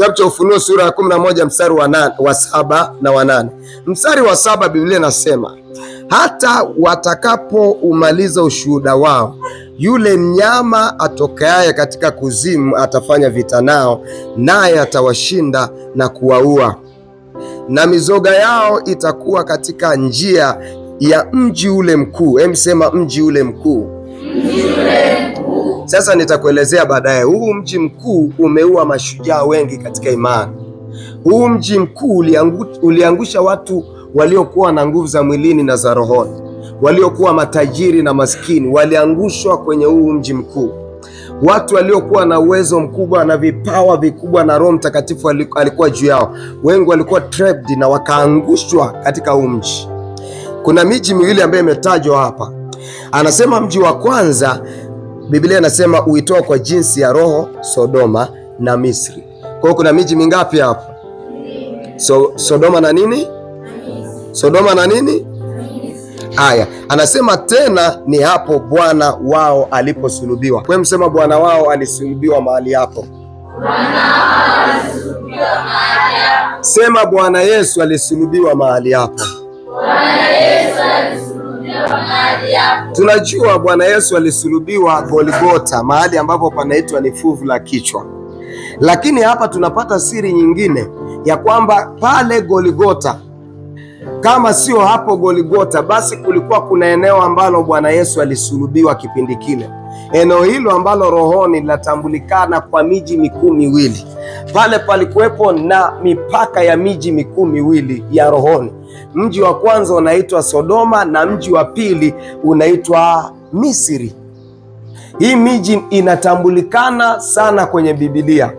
Kitabu cha Ufunuo sura ya 11 mstari wa 7 na wa 8. Mstari wa 7 Biblia inasema, hata watakapoumaliza ushuhuda wao, yule mnyama atokaye katika kuzimu atafanya vita nao, naye atawashinda na kuwaua. Na mizoga yao itakuwa katika njia ya mji ule mkuu. Sema mji ule mkuu. Mji ule mkuu. Sasa nitakuelezea baadaye. Huu mji mkuu umeua mashujaa wengi katika imani. Huu mji mkuu uliangusha watu waliokuwa na nguvu za mwilini na za rohoni, waliokuwa matajiri na maskini, waliangushwa kwenye huu mji mkuu. Watu waliokuwa na uwezo mkubwa na vipawa vikubwa na Roho Mtakatifu alikuwa juu yao, wengi walikuwa trapped na wakaangushwa katika huu mji. Kuna miji miwili ambayo imetajwa hapa. Anasema mji wa kwanza, Biblia inasema uitoa kwa jinsi ya roho, Sodoma na Misri. Kwa hiyo kuna miji mingapi hapa? Sodoma na nini? Sodoma na nini? Haya, anasema tena ni hapo Bwana wao aliposulubiwa. Kwa msema Bwana wao alisulubiwa mahali hapo. Bwana wao alisulubiwa mahali hapo. Sema Bwana Yesu alisulubiwa mahali hapo. Bwana Yesu alisulubiwa mahali hapo. Tunajua Bwana Yesu alisulubiwa Golgotha, mahali ambapo panaitwa ni fuvu la kichwa. Lakini hapa tunapata siri nyingine ya kwamba pale Golgotha, kama sio hapo Golgotha, basi kulikuwa kuna eneo ambalo Bwana Yesu alisulubiwa kipindi kile. Eneo hilo ambalo rohoni linatambulikana kwa miji mikuu miwili. Pale palikuwepo na mipaka ya miji mikuu miwili ya rohoni. Mji wa kwanza unaitwa Sodoma na mji wa pili unaitwa Misri. Hii miji inatambulikana sana kwenye Biblia.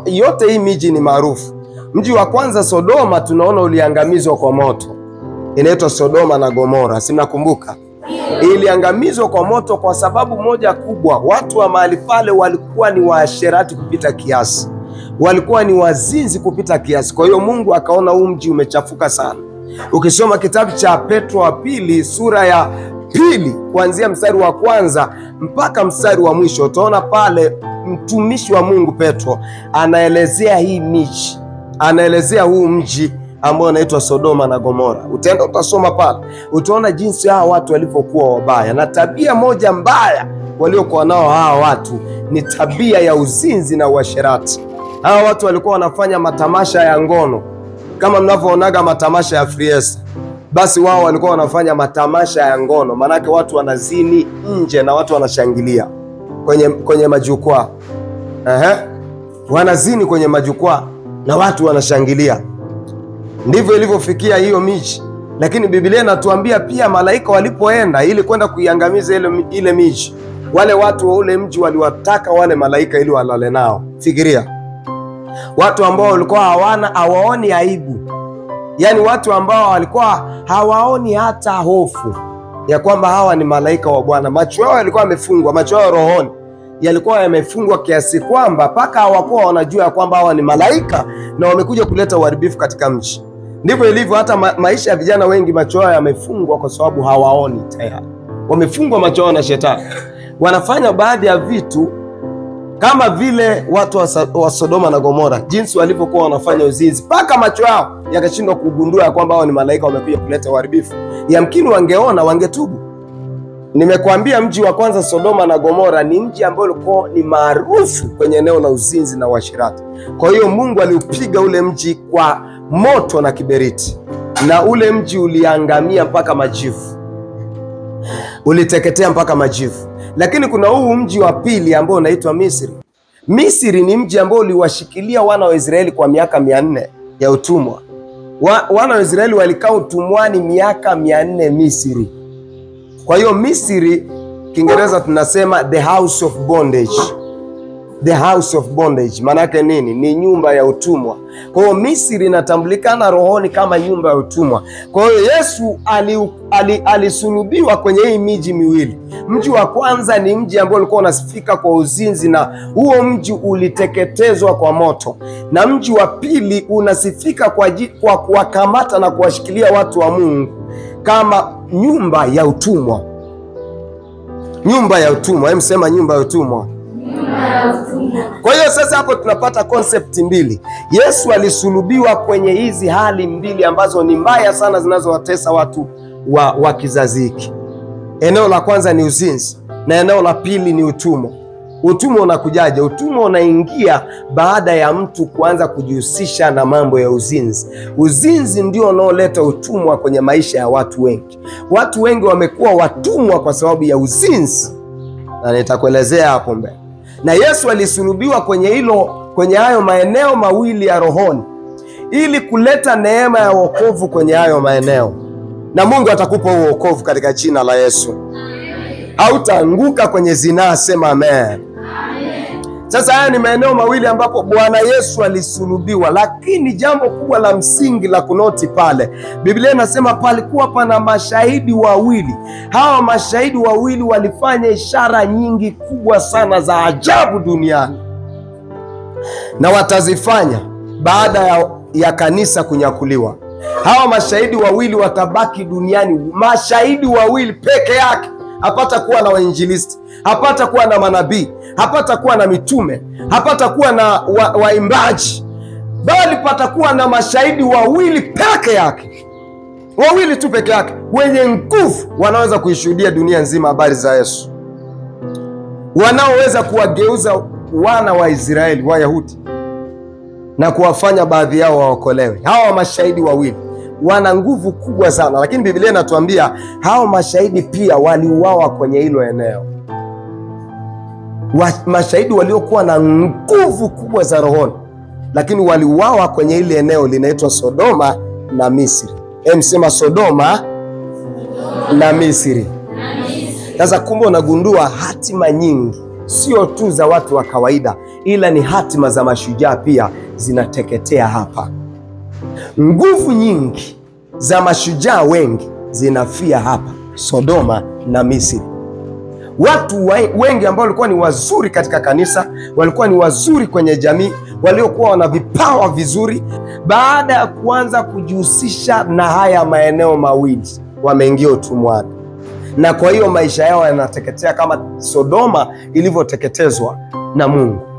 Yote hii miji ni maarufu. Mji wa kwanza Sodoma tunaona uliangamizwa kwa moto. Inaitwa Sodoma na Gomora, si mnakumbuka? Iliangamizwa kwa moto kwa sababu moja kubwa. Watu wa mahali pale walikuwa ni waasherati kupita kiasi. Walikuwa ni wazinzi kupita kiasi. Kwa hiyo Mungu akaona huu mji umechafuka sana. Ukisoma kitabu cha Petro wa pili sura ya 2 kuanzia mstari wa 1 mpaka mstari wa mwisho, utaona pale mtumishi wa Mungu Petro anaelezea hii miji. Anaelezea huu mji ambao unaitwa Sodoma na Gomora. Utaenda utasoma pale, utaona jinsi hao watu walivyokuwa wabaya, na tabia moja mbaya waliokuwa nao hao watu ni tabia ya uzinzi na uasherati. Hao watu walikuwa wanafanya matamasha ya ngono kama mnavyoonaga matamasha ya Friesa. Basi wao walikuwa wanafanya matamasha ya ngono, manake watu wanazini nje na watu wanashangilia kwenye majukwaa. Wanazini kwenye majukwaa na watu wanashangilia. Ndivyo ilivyofikia hiyo miji. Lakini Biblia inatuambia pia malaika walipoenda ili kwenda kuiangamiza ile miji, wale watu wa ule mji waliwataka wale malaika ili walale nao. Fikiria, watu ambao walikuwa hawaoni aibu, yaani watu ambao walikuwa hawaoni hata hofu ya kwamba hawa ni malaika wa Bwana. Macho yao yalikuwa yamefungwa, macho yao rohoni yalikuwa yamefungwa kiasi kwamba mpaka hawakuwa wanajua ya kwamba hawa ni malaika na wamekuja kuleta uharibifu katika mji. Ndivyo ilivyo hata maisha ya vijana wengi, macho yao yamefungwa kwa sababu hawaoni tayari. Wamefungwa macho yao na shetani. Wanafanya baadhi ya vitu kama vile watu wa Sodoma na Gomora, jinsi walivyokuwa wanafanya uzinzi, mpaka macho yao yakashindwa kugundua ya kwamba hao ni malaika wamekuja kuleta uharibifu. Yamkini wangeona, wangetubu. Nimekuambia mji wa kwanza Sodoma na Gomora ni mji ambao ulikuwa ni maarufu kwenye eneo la uzinzi na uasherati. Kwa hiyo Mungu aliupiga ule mji kwa moto na kiberiti, na ule mji uliangamia mpaka majivu. Uliteketea mpaka majivu. Lakini kuna huu mji wa pili ambao unaitwa Misri. Misri ni mji ambao uliwashikilia wana wa Israeli kwa miaka 400 ya utumwa. Wana wa Israeli walikaa utumwani miaka 400 Misri. Kwa hiyo Misri, Kiingereza tunasema the house of bondage. The house of bondage maana yake nini? Ni nyumba ya utumwa. Kwa hiyo Misri inatambulikana rohoni kama nyumba ya utumwa. Kwa hiyo Yesu alisulubiwa kwenye hii miji miwili. Mji wa kwanza ni mji ambao ulikuwa unasifika kwa uzinzi na huo mji uliteketezwa kwa moto. Na mji wa pili unasifika kwa kuwakamata na kuwashikilia watu wa Mungu kama nyumba ya utumwa. Nyumba ya utumwa. Hem, sema nyumba ya utumwa. Kwa hiyo sasa hapo tunapata concept mbili. Yesu alisulubiwa kwenye hizi hali mbili ambazo ni mbaya sana zinazowatesa watu wa kizazi hiki. Eneo la kwanza ni uzinzi na eneo la pili ni utumwa. Utumwa unakujaje? Utumwa unaingia baada ya mtu kuanza kujihusisha na mambo ya uzinzi. Uzinzi ndio unaoleta utumwa kwenye maisha ya watu wengi. Watu wengi wamekuwa watumwa kwa sababu ya uzinzi, na nitakuelezea hapo mbele. Na Yesu alisulubiwa kwenye hayo maeneo mawili ya rohoni ili kuleta neema ya wokovu kwenye hayo maeneo, na Mungu atakupa wokovu katika jina la Yesu. Hautaanguka kwenye zinaa, sema amen. Sasa haya ni maeneo mawili ambapo Bwana Yesu alisulubiwa, lakini jambo kubwa la msingi la kunoti pale, Biblia inasema palikuwa pana mashahidi wawili. Hawa mashahidi wawili walifanya ishara nyingi kubwa sana za ajabu duniani, na watazifanya baada ya kanisa kunyakuliwa. Hawa mashahidi wawili watabaki duniani, mashahidi wawili peke yake. Hapata kuwa na wainjilisti, hapata kuwa na manabii, hapata kuwa na mitume, hapata kuwa na waimbaji, bali patakuwa na mashahidi wawili peke yake. Wawili tu peke yake, wenye nguvu, wanaweza kuishuhudia dunia nzima habari za Yesu, wanaoweza kuwageuza wana wa Israeli, Wayahudi, na kuwafanya baadhi yao waokolewe. Hawa mashahidi wawili wana nguvu kubwa sana, lakini Biblia inatuambia hao mashahidi pia waliuawa kwenye hilo eneo. Mashahidi waliokuwa na nguvu kubwa za rohoni, lakini waliuawa kwenye ile eneo linaitwa Sodoma na Misri. Msema Sodoma na Misri. Sasa kumbe unagundua hatima nyingi sio tu za watu wa kawaida, ila ni hatima za mashujaa pia zinateketea hapa. Nguvu nyingi za mashujaa wengi zinafia hapa Sodoma na Misri. Watu wengi ambao walikuwa ni wazuri katika kanisa, walikuwa ni wazuri kwenye jamii, waliokuwa wana vipawa vizuri, baada ya kuanza kujihusisha na haya maeneo mawili, wameingia utumwani, na kwa hiyo maisha yao yanateketea kama Sodoma ilivyoteketezwa na Mungu.